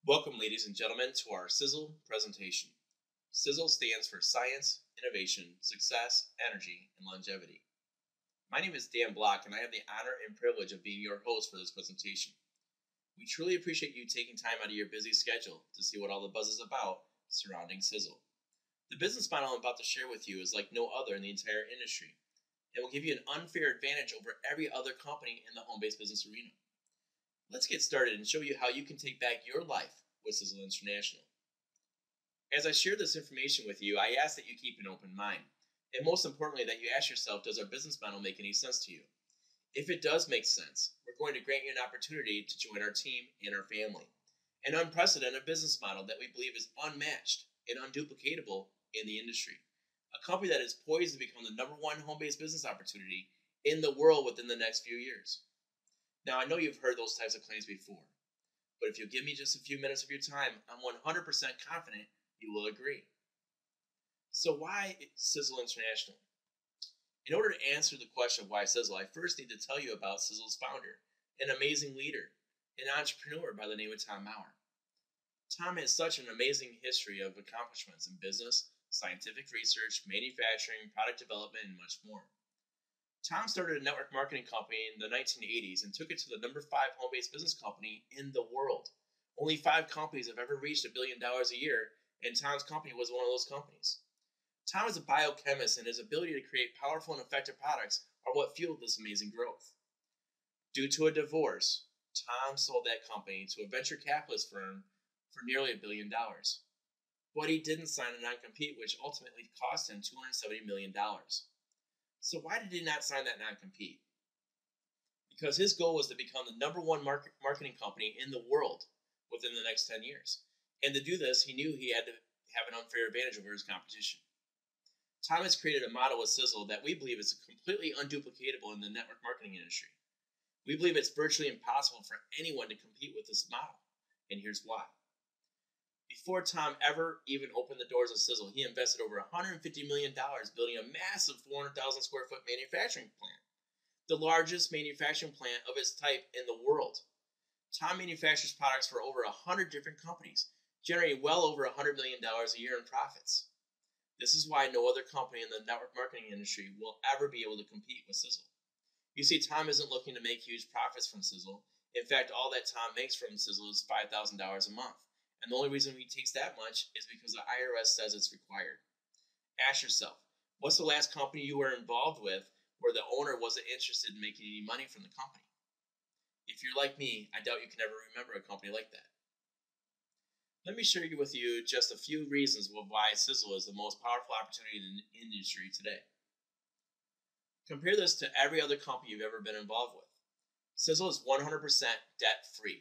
Welcome, ladies and gentlemen, to our Sisel presentation. Sisel stands for Science, Innovation, Success, Energy, and Longevity. My name is Dan Block, and I have the honor and privilege of being your host for this presentation. We truly appreciate you taking time out of your busy schedule to see what all the buzz is about surrounding Sisel. The business model I'm about to share with you is like no other in the entire industry. It will give you an unfair advantage over every other company in the home-based business arena. Let's get started and show you how you can take back your life with Sisel International. As I share this information with you, I ask that you keep an open mind, and most importantly, that you ask yourself, does our business model make any sense to you? If it does make sense, we're going to grant you an opportunity to join our team and our family. An unprecedented business model that we believe is unmatched and unduplicatable in the industry. A company that is poised to become the number one home-based business opportunity in the world within the next few years. Now, I know you've heard those types of claims before, but if you'll give me just a few minutes of your time, I'm 100% confident you will agree. So why Sisel International? In order to answer the question of why Sisel, I first need to tell you about Sisel's founder, an amazing leader, an entrepreneur by the name of Tom Maurer. Tom has such an amazing history of accomplishments in business, scientific research, manufacturing, product development, and much more. Tom started a network marketing company in the 1980s and took it to the number 5 home-based business company in the world. Only 5 companies have ever reached $1 billion a year, and Tom's company was one of those companies. Tom is a biochemist, and his ability to create powerful and effective products are what fueled this amazing growth. Due to a divorce, Tom sold that company to a venture capitalist firm for nearly $1 billion. But he didn't sign a non-compete, which ultimately cost him $270 million. So why did he not sign that non-compete? Because his goal was to become the number one marketing company in the world within the next 10 years. And to do this, he knew he had to have an unfair advantage over his competition. Tom has created a model with Sisel that we believe is completely unduplicatable in the network marketing industry. We believe it's virtually impossible for anyone to compete with this model, and here's why. Before Tom ever even opened the doors of Sisel, he invested over $150 million building a massive 400,000 square foot manufacturing plant, the largest manufacturing plant of its type in the world. Tom manufactures products for over 100 different companies, generating well over $100 million a year in profits. This is why no other company in the network marketing industry will ever be able to compete with Sisel. You see, Tom isn't looking to make huge profits from Sisel. In fact, all that Tom makes from Sisel is $5,000 a month. And the only reason he takes that much is because the IRS says it's required. Ask yourself, what's the last company you were involved with where the owner wasn't interested in making any money from the company? If you're like me, I doubt you can ever remember a company like that. Let me share with you just a few reasons of why Sisel is the most powerful opportunity in the industry today. Compare this to every other company you've ever been involved with. Sisel is 100% debt-free.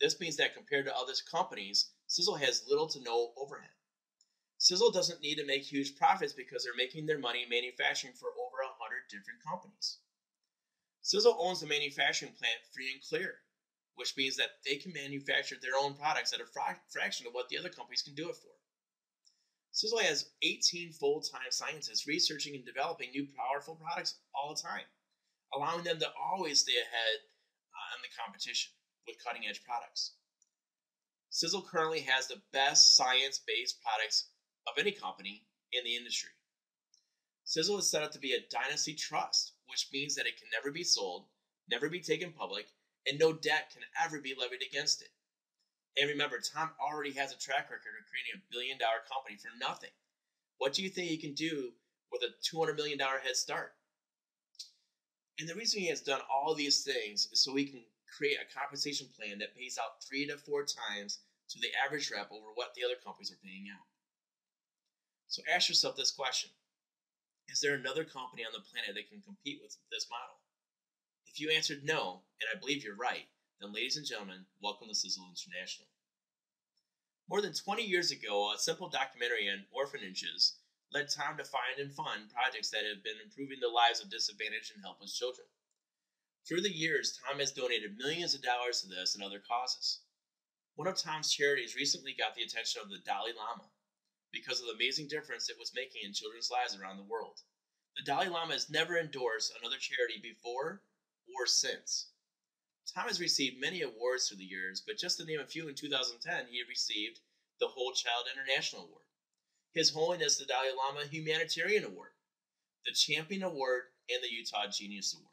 This means that compared to other companies, Sisel has little to no overhead. Sisel doesn't need to make huge profits because they're making their money manufacturing for over 100 different companies. Sisel owns the manufacturing plant free and clear, which means that they can manufacture their own products at a fraction of what the other companies can do it for. Sisel has 18 full-time scientists researching and developing new powerful products all the time, allowing them to always stay ahead on the competition with cutting-edge products. Sisel currently has the best science-based products of any company in the industry. Sisel is set up to be a dynasty trust, which means that it can never be sold, never be taken public, and no debt can ever be levied against it. And remember, Tom already has a track record of creating $1 billion company for nothing. What do you think he can do with a $200 million head start? And the reason he has done all these things is so he can create a compensation plan that pays out 3 to 4 times to the average rep over what the other companies are paying out. So ask yourself this question. Is there another company on the planet that can compete with this model? If you answered no, and I believe you're right, then ladies and gentlemen, welcome to Sisel International. More than 20 years ago, a simple documentary on orphanages led Tom to find and fund projects that have been improving the lives of disadvantaged and helpless children. Through the years, Tom has donated millions of dollars to this and other causes. One of Tom's charities recently got the attention of the Dalai Lama because of the amazing difference it was making in children's lives around the world. The Dalai Lama has never endorsed another charity before or since. Tom has received many awards through the years, but just to name a few, in 2010, he received the Whole Child International Award, His Holiness the Dalai Lama Humanitarian Award, the Champion Award, and the Utah Genius Award.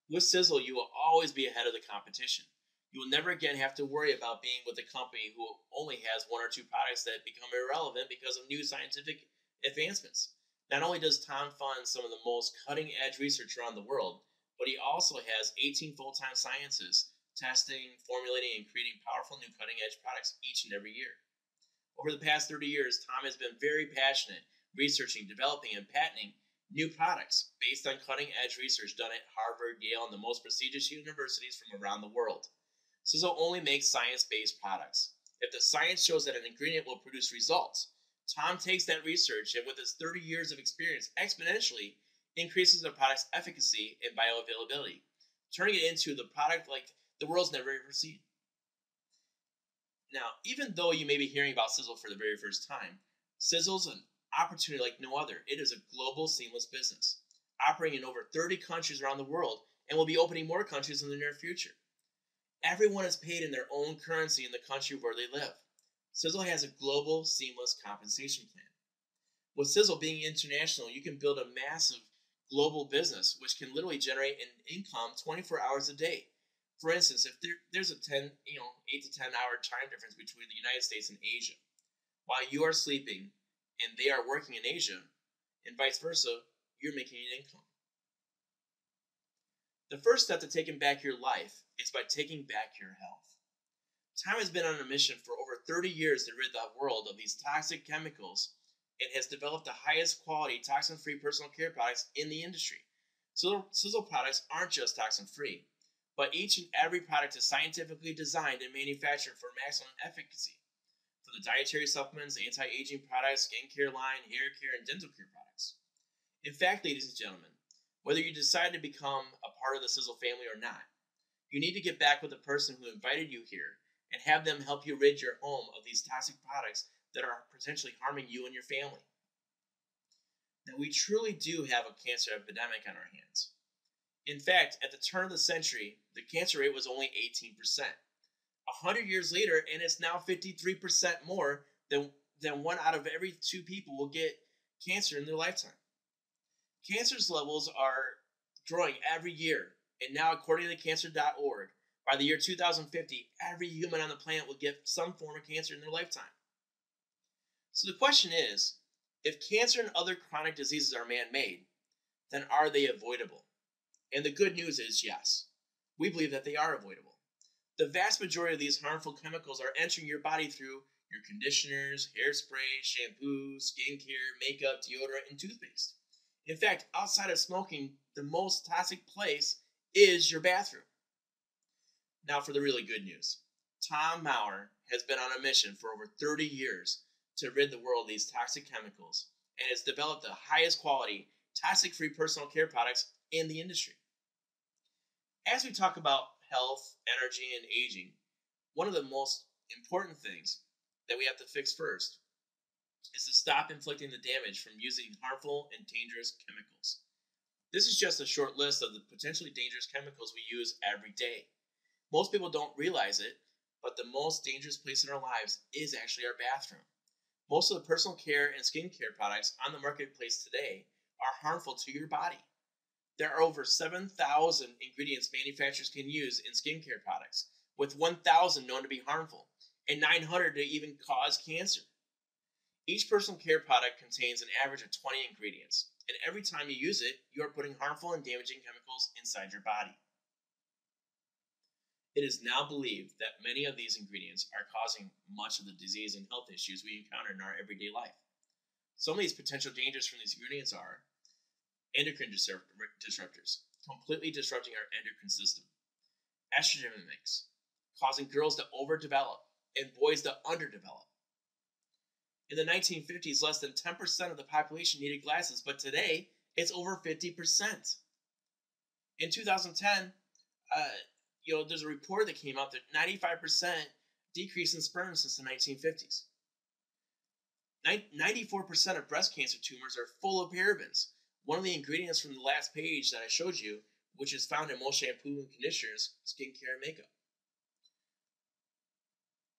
With Sisel, you will always be ahead of the competition. You will never again have to worry about being with a company who only has one or two products that become irrelevant because of new scientific advancements. Not only does Tom fund some of the most cutting-edge research around the world, but he also has 18 full-time scientists testing, formulating, and creating powerful new cutting-edge products each and every year. Over the past 30 years, Tom has been very passionate researching, developing, and patenting new products based on cutting-edge research done at Harvard, Yale, and the most prestigious universities from around the world. Sisel only makes science-based products. If the science shows that an ingredient will produce results, Tom takes that research and with his 30 years of experience exponentially increases the product's efficacy and bioavailability, turning it into the product like the world's never ever seen. Now, even though you may be hearing about Sisel for the very first time, Sisel's an opportunity like no other. It is a global seamless business, operating in over 30 countries around the world and will be opening more countries in the near future. Everyone is paid in their own currency in the country where they live. Sisel has a global, seamless compensation plan. With Sisel being international, you can build a massive global business which can literally generate an income 24 hours a day. For instance, if there's a 8 to 10 hour time difference between the United States and Asia, while you are sleeping and they are working in Asia, and vice versa, you're making an income. The first step to taking back your life is by taking back your health. Tom has been on a mission for over 30 years to rid the world of these toxic chemicals and has developed the highest quality toxin-free personal care products in the industry. So Sisel products aren't just toxin-free, but each and every product is scientifically designed and manufactured for maximum efficacy. From the dietary supplements, anti-aging products, skincare line, hair care, and dental care products. In fact, ladies and gentlemen, whether you decide to become a part of the Sisel family or not, you need to get back with the person who invited you here and have them help you rid your home of these toxic products that are potentially harming you and your family. Now, we truly do have a cancer epidemic on our hands. In fact, at the turn of the century, the cancer rate was only 18%. 100 years later, and it's now 53% more than 1 out of every 2 people will get cancer in their lifetime. Cancer's levels are growing every year, and now according to cancer.org, by the year 2050, every human on the planet will get some form of cancer in their lifetime. So the question is, if cancer and other chronic diseases are man-made, then are they avoidable? And the good news is yes. We believe that they are avoidable. The vast majority of these harmful chemicals are entering your body through your conditioners, hairspray, shampoo, skincare, makeup, deodorant, and toothpaste. In fact, outside of smoking, the most toxic place is your bathroom. Now for the really good news. Tom Maurer has been on a mission for over 30 years to rid the world of these toxic chemicals and has developed the highest quality, toxic-free personal care products in the industry. As we talk about health, energy, and aging, one of the most important things that we have to fix first is to stop inflicting the damage from using harmful and dangerous chemicals. This is just a short list of the potentially dangerous chemicals we use every day. Most people don't realize it, but the most dangerous place in our lives is actually our bathroom. Most of the personal care and skincare products on the marketplace today are harmful to your body. There are over 7,000 ingredients manufacturers can use in skincare products, with 1,000 known to be harmful, and 900 to even cause cancer. Each personal care product contains an average of 20 ingredients, and every time you use it, you are putting harmful and damaging chemicals inside your body. It is now believed that many of these ingredients are causing much of the disease and health issues we encounter in our everyday life. Some of these potential dangers from these ingredients are endocrine disruptors, completely disrupting our endocrine system. Estrogen mix, causing girls to overdevelop and boys to underdevelop. In the 1950s, less than 10% of the population needed glasses, but today, it's over 50%. In 2010, there's a report that came out that 95% decrease in sperm since the 1950s. 94% of breast cancer tumors are full of parabens. One of the ingredients from the last page that I showed you which is found in most shampoo and conditioners, skincare, and makeup.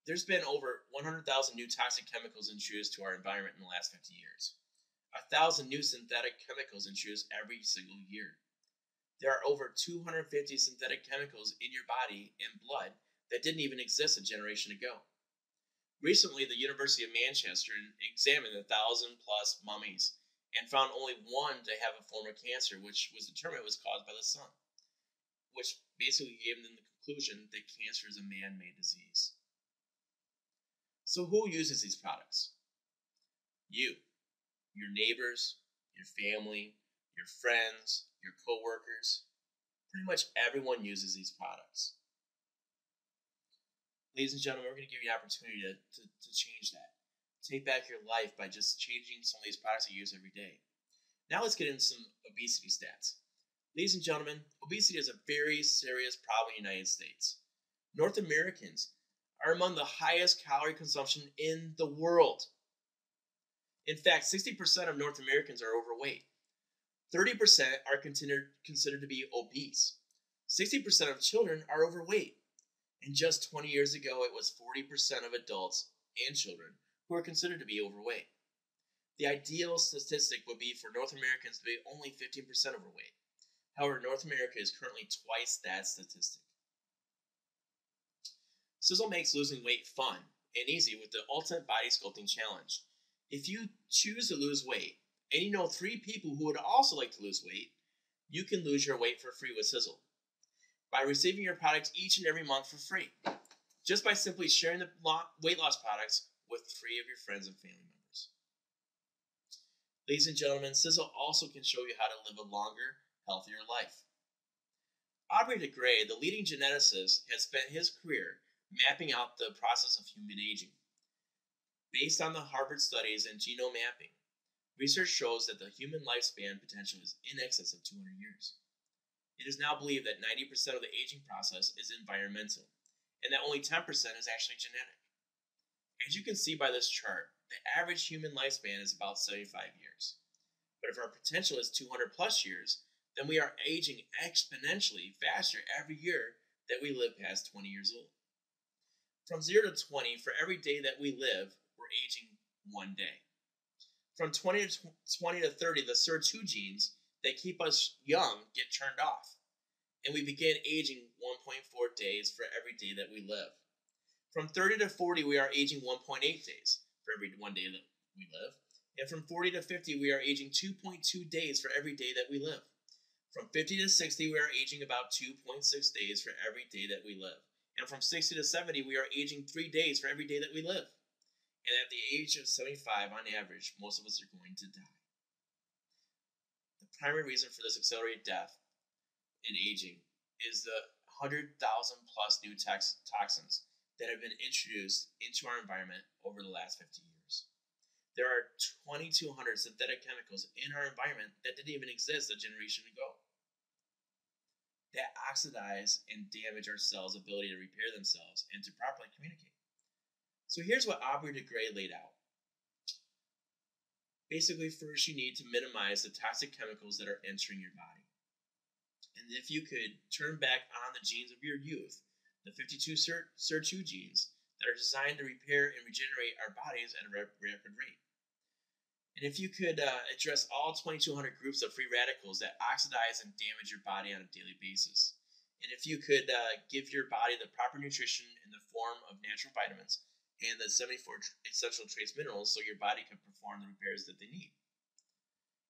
There's been over 100,000 new toxic chemicals introduced to our environment in the last 50 years. 1,000 new synthetic chemicals introduced every single year. There are over 250 synthetic chemicals in your body and blood that didn't even exist a generation ago. Recently, the University of Manchester examined 1,000 plus mummies and found only one to have a form of cancer, which was determined was caused by the sun, which basically gave them the conclusion that cancer is a man-made disease. So who uses these products? You, your neighbors, your family, your friends, your co-workers. Pretty much everyone uses these products. Ladies and gentlemen, we're going to give you an opportunity to change that. Take back your life by just changing some of these products you use every day. Now let's get into some obesity stats. Ladies and gentlemen, obesity is a very serious problem in the United States. North Americans are among the highest calorie consumption in the world. In fact, 60% of North Americans are overweight. 30% are considered to be obese. 60% of children are overweight. And just 20 years ago, it was 40% of adults and children who are considered to be overweight. The ideal statistic would be for North Americans to be only 15% overweight. However, North America is currently twice that statistic. Sisel makes losing weight fun and easy with the Ultimate Body Sculpting Challenge. If you choose to lose weight, and you know 3 people who would also like to lose weight, you can lose your weight for free with Sisel by receiving your products each and every month for free, just by simply sharing the weight loss products with 3 of your friends and family members. Ladies and gentlemen, Sisel also can show you how to live a longer, healthier life. Aubrey de Grey, the leading geneticist, has spent his career mapping out the process of human aging. Based on the Harvard studies and genome mapping, research shows that the human lifespan potential is in excess of 200 years. It is now believed that 90% of the aging process is environmental, and that only 10% is actually genetic. As you can see by this chart, the average human lifespan is about 75 years. But if our potential is 200 plus years, then we are aging exponentially faster every year that we live past 20 years old. From 0 to 20, for every day that we live, we're aging 1 day. From 20 to 30, the SIR2 genes that keep us young get turned off, and we begin aging 1.4 days for every day that we live. From 30 to 40, we are aging 1.8 days for every 1 day that we live. And from 40 to 50, we are aging 2.2 days for every day that we live. From 50 to 60, we are aging about 2.6 days for every day that we live. And from 60 to 70, we are aging 3 days for every day that we live. And at the age of 75, on average, most of us are going to die. The primary reason for this accelerated death and aging is the 100,000 plus new toxins that have been introduced into our environment over the last 50 years. There are 2,200 synthetic chemicals in our environment that didn't even exist a generation ago, that oxidize and damage our cells' ability to repair themselves and to properly communicate. So here's what Aubrey de Grey laid out. Basically, first you need to minimize the toxic chemicals that are entering your body. And if you could turn back on the genes of your youth, the 52 SIR2 genes that are designed to repair and regenerate our bodies at a rapid rate. And if you could address all 2,200 groups of free radicals that oxidize and damage your body on a daily basis. And if you could give your body the proper nutrition in the form of natural vitamins and the 74 essential trace minerals so your body can perform the repairs that they need.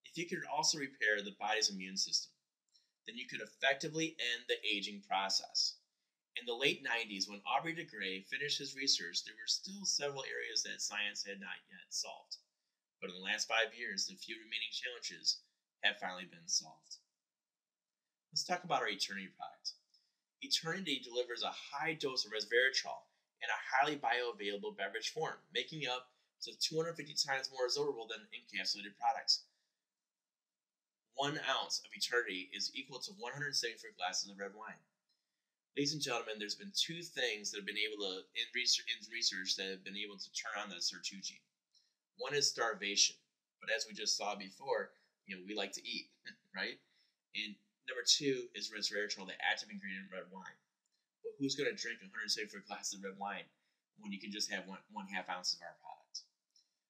If you could also repair the body's immune system, then you could effectively end the aging process. In the late 90s, when Aubrey de Grey finished his research, there were still several areas that science had not yet solved. But in the last 5 years, the few remaining challenges have finally been solved. Let's talk about our Eternity product. Eternity delivers a high dose of resveratrol in a highly bioavailable beverage form, making up to 250 times more absorbable than encapsulated products. 1 ounce of Eternity is equal to 174 glasses of red wine. Ladies and gentlemen, there's been 2 things that have been able to, in research that have been able to turn on the SIR2 gene. One is starvation, but as we just saw before, we like to eat, right? And Number two is resveratrol, the active ingredient in red wine. But who's going to drink 174 glasses of red wine when you can just have one half ounce of our product?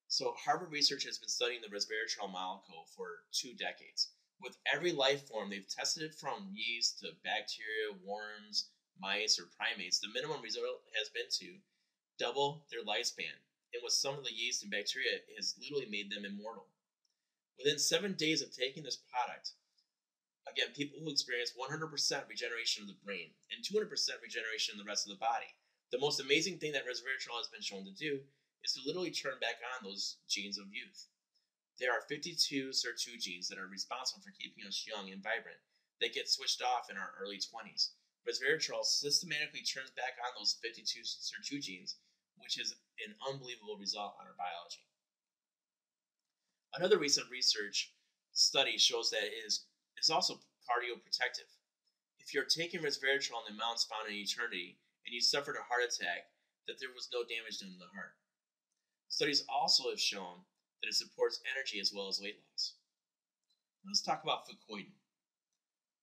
So Harvard research has been studying the resveratrol molecule for 2 decades. With every life form, they've tested it from yeast to bacteria, worms, mice, or primates. The minimum result has been to double their lifespan. And with some of the yeast and bacteria, it has literally made them immortal. Within 7 days of taking this product, again, people who experience 100% regeneration of the brain and 200% regeneration in the rest of the body. The most amazing thing that resveratrol has been shown to do is to literally turn back on those genes of youth. There are 52 SIR2 genes that are responsible for keeping us young and vibrant that get switched off in our early 20s. Resveratrol systematically turns back on those 52 SIR2 genes, which is an unbelievable result on our biology. Another recent research study shows that it is also cardioprotective. If you're taking resveratrol in the amounts found in eternity and you suffered a heart attack, that there was no damage done to the heart. Studies also have shown that it supports energy as well as weight loss. Let's talk about fucoidan.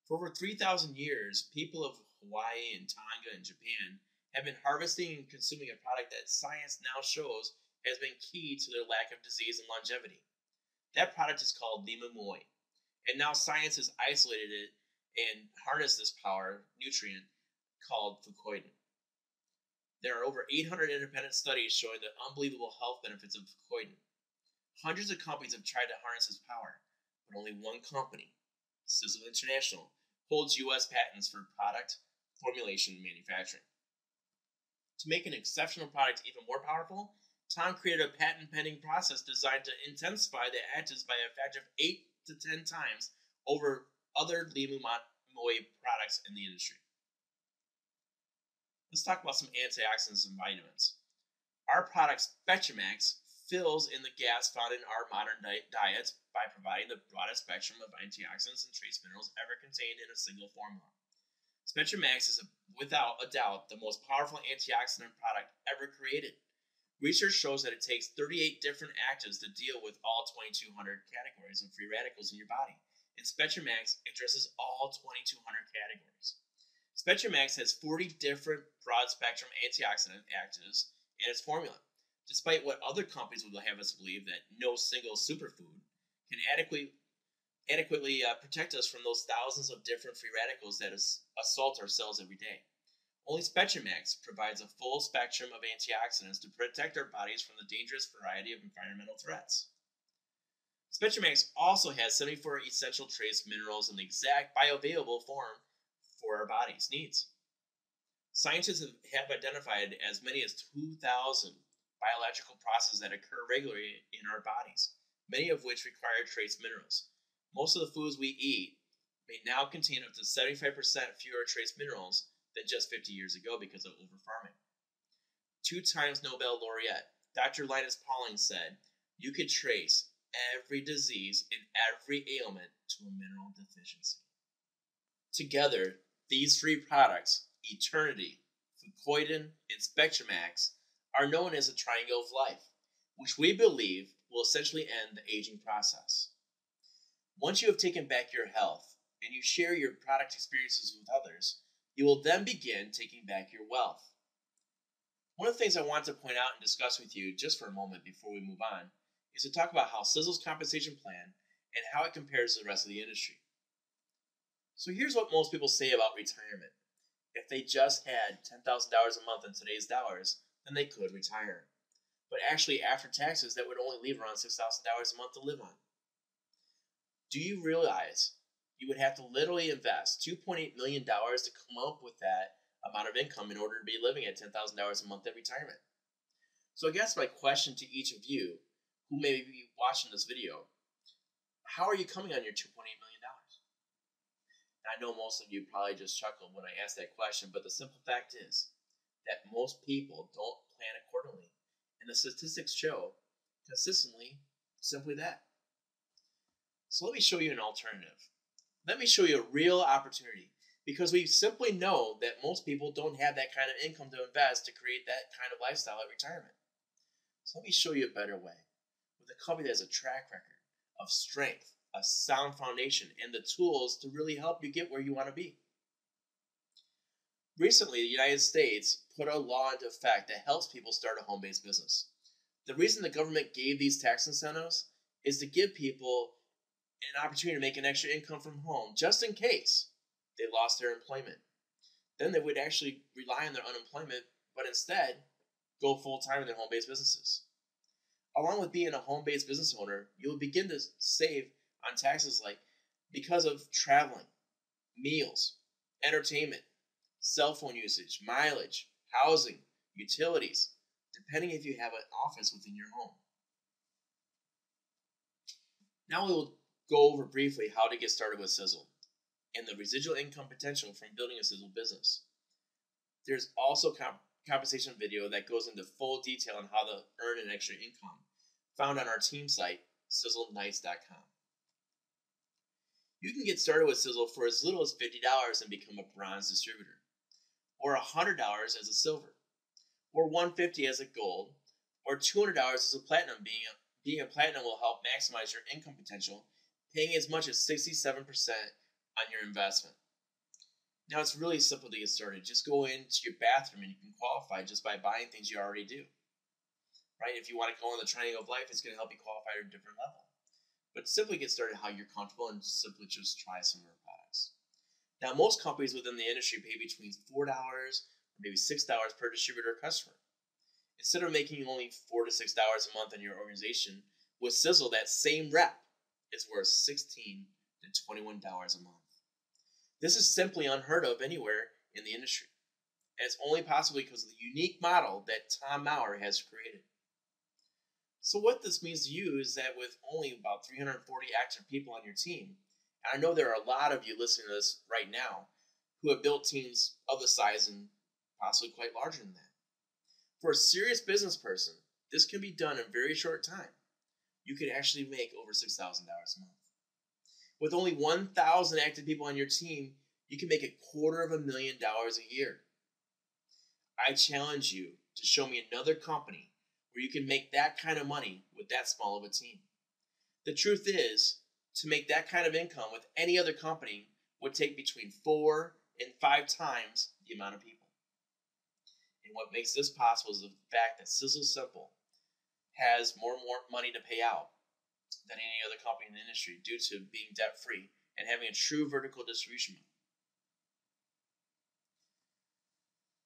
For over 3,000 years, people of Hawaii and Tonga and Japan have been harvesting and consuming a product that science now shows has been key to their lack of disease and longevity. That product is called limu moi, and now science has isolated it and harnessed this power nutrient called fucoidan. There are over 800 independent studies showing the unbelievable health benefits of fucoidan. Hundreds of companies have tried to harness this power, but only one company, Sisel International, holds U.S. patents for product, formulation, and manufacturing. To make an exceptional product even more powerful, Tom created a patent-pending process designed to intensify the actives by a factor of 8 to 10 times over other limu moi products in the industry. Let's talk about some antioxidants and vitamins. Our product SpectraMax fills in the gaps found in our modern diets by providing the broadest spectrum of antioxidants and trace minerals ever contained in a single formula. SpectraMax is without a doubt the most powerful antioxidant product ever created. Research shows that it takes 38 different actives to deal with all 2,200 categories of free radicals in your body, and SpectraMax addresses all 2,200 categories. SpectraMax has 40 different broad-spectrum antioxidant actives in its formula, despite what other companies would have us believe that no single superfood can adequately protect us from those thousands of different free radicals that assault our cells every day. Only SpectraMax provides a full spectrum of antioxidants to protect our bodies from the dangerous variety of environmental threats. SpectraMax also has 74 essential trace minerals in the exact bioavailable form for our body's needs. Scientists have identified as many as 2,000 biological processes that occur regularly in our bodies, many of which require trace minerals. Most of the foods we eat may now contain up to 75% fewer trace minerals than just 50 years ago because of overfarming. 2 times Nobel laureate Dr. Linus Pauling said, "You could trace every disease and every ailment to a mineral deficiency." Together, these 3 products, Eternity, Fucoidan, and SpectraMax, are known as a triangle of life, which we believe will essentially end the aging process. Once you have taken back your health and you share your product experiences with others, you will then begin taking back your wealth. One of the things I want to point out and discuss with you just for a moment before we move on is to talk about how Sisel's compensation plan and how it compares to the rest of the industry. So here's what most people say about retirement. If they just had $10,000 a month in today's dollars, then they could retire. But actually, after taxes, that would only leave around $6,000 a month to live on. Do you realize you would have to literally invest $2.8 million to come up with that amount of income in order to be living at $10,000 a month at retirement? So I guess my question to each of you who may be watching this video, how are you coming on your $2.8 million? I know most of you probably just chuckled when I asked that question, but the simple fact is that most people don't plan accordingly. And the statistics show consistently simply that. So let me show you an alternative. Let me show you a real opportunity, because we simply know that most people don't have that kind of income to invest to create that kind of lifestyle at retirement. So let me show you a better way with a company that has a track record of strength, a sound foundation and the tools to really help you get where you want to be. Recently, the United States put a law into effect that helps people start a home-based business. The reason the government gave these tax incentives is to give people an opportunity to make an extra income from home just in case they lost their employment. Then they would actually rely on their unemployment, but instead go full-time in their home-based businesses. Along with being a home-based business owner, you'll begin to save on taxes like because of traveling, meals, entertainment, cell phone usage, mileage, housing, utilities, depending if you have an office within your home. Now we will go over briefly how to get started with Sisel and the residual income potential from building a Sisel business. There's also compensation video that goes into full detail on how to earn an extra income, found on our team site, siselnights.com. You can get started with Sisel for as little as $50 and become a bronze distributor, or $100 as a silver, or $150 as a gold, or $200 as a platinum. Being a platinum will help maximize your income potential, paying as much as 67% on your investment. Now it's really simple to get started. Just go into your bathroom and you can qualify just by buying things you already do. Right? If you want to go on the triangle of life, it's going to help you qualify at a different level. But simply get started how you're comfortable and simply just try some of our products. Now most companies within the industry pay between $4 or maybe $6 per distributor or customer. Instead of making only $4 to $6 a month in your organization, with Sisel, that same rep is worth $16 to $21 a month. This is simply unheard of anywhere in the industry. And it's only possible because of the unique model that Tom Maurer has created. So what this means to you is that with only about 340 active people on your team, and I know there are a lot of you listening to this right now who have built teams of the size and possibly quite larger than that. For a serious business person, this can be done in a very short time. You can actually make over $6,000 a month. With only 1,000 active people on your team, you can make $250,000 a year. I challenge you to show me another company where you can make that kind of money with that small of a team. The truth is, to make that kind of income with any other company would take between 4 and 5 times the amount of people. And what makes this possible is the fact that Sisel Simple has more money to pay out than any other company in the industry due to being debt-free and having a true vertical distribution model.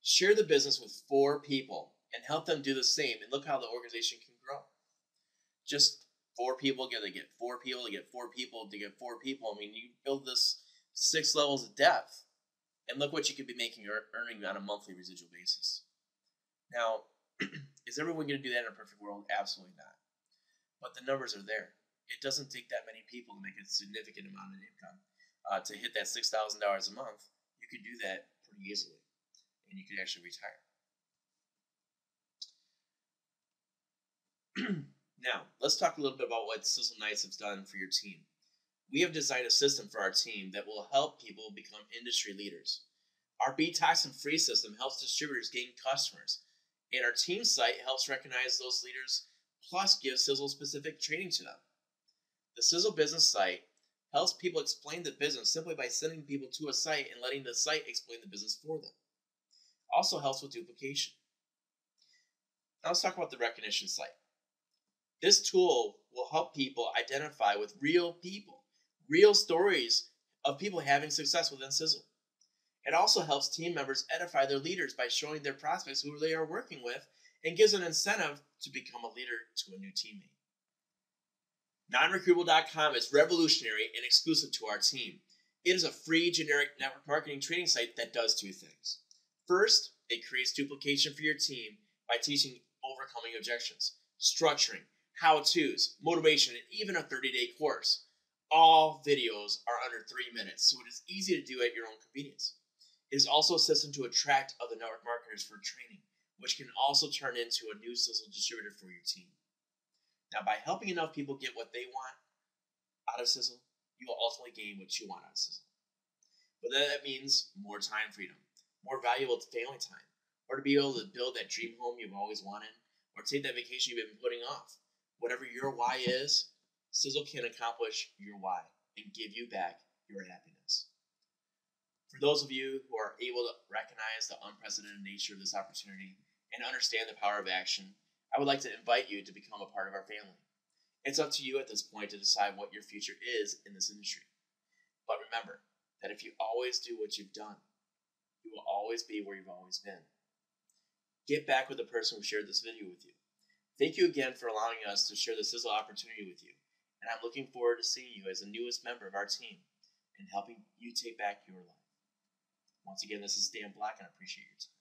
Share the business with 4 people and help them do the same, and look how the organization can grow. Just 4 people get 4 people to get 4 people to get 4 people. I mean, you build this 6 levels of depth, and look what you could be making or earning on a monthly residual basis. Now, is everyone going to do that in a perfect world? Absolutely not. But the numbers are there. It doesn't take that many people to make a significant amount of income. To hit that $6,000 a month, you could do that pretty easily, and you could actually retire. Now, let's talk a little bit about what Sisel Knights has done for your team. We have designed a system for our team that will help people become industry leaders. Our Be Toxin Free system helps distributors gain customers, and our team site helps recognize those leaders, plus gives Sisel specific training to them. The Sisel business site helps people explain the business simply by sending people to a site and letting the site explain the business for them. Also helps with duplication. Now let's talk about the recognition site. This tool will help people identify with real people, real stories of people having success within Sisel. It also helps team members edify their leaders by showing their prospects who they are working with, and gives an incentive to become a leader to a new teammate. NonRecruitable.com is revolutionary and exclusive to our team. It is a free generic network marketing training site that does 2 things. First, it creates duplication for your team by teaching overcoming objections, structuring, how-tos, motivation, and even a 30-day course. All videos are under 3 minutes, so it is easy to do at your own convenience. It is also a system to attract other network marketers for training, which can also turn into a new Sisel distributor for your team. Now, by helping enough people get what they want out of Sisel, you will ultimately gain what you want out of Sisel. But that means more time freedom, more valuable family time, or to be able to build that dream home you've always wanted, or take that vacation you've been putting off. Whatever your why is, Sisel can accomplish your why and give you back your happiness. For those of you who are able to recognize the unprecedented nature of this opportunity and understand the power of action, I would like to invite you to become a part of our family. It's up to you at this point to decide what your future is in this industry. But remember that if you always do what you've done, you will always be where you've always been. Get back with the person who shared this video with you. Thank you again for allowing us to share the Sisel opportunity with you, and I'm looking forward to seeing you as the newest member of our team and helping you take back your life. Once again, this is Dan Black, and I appreciate your time.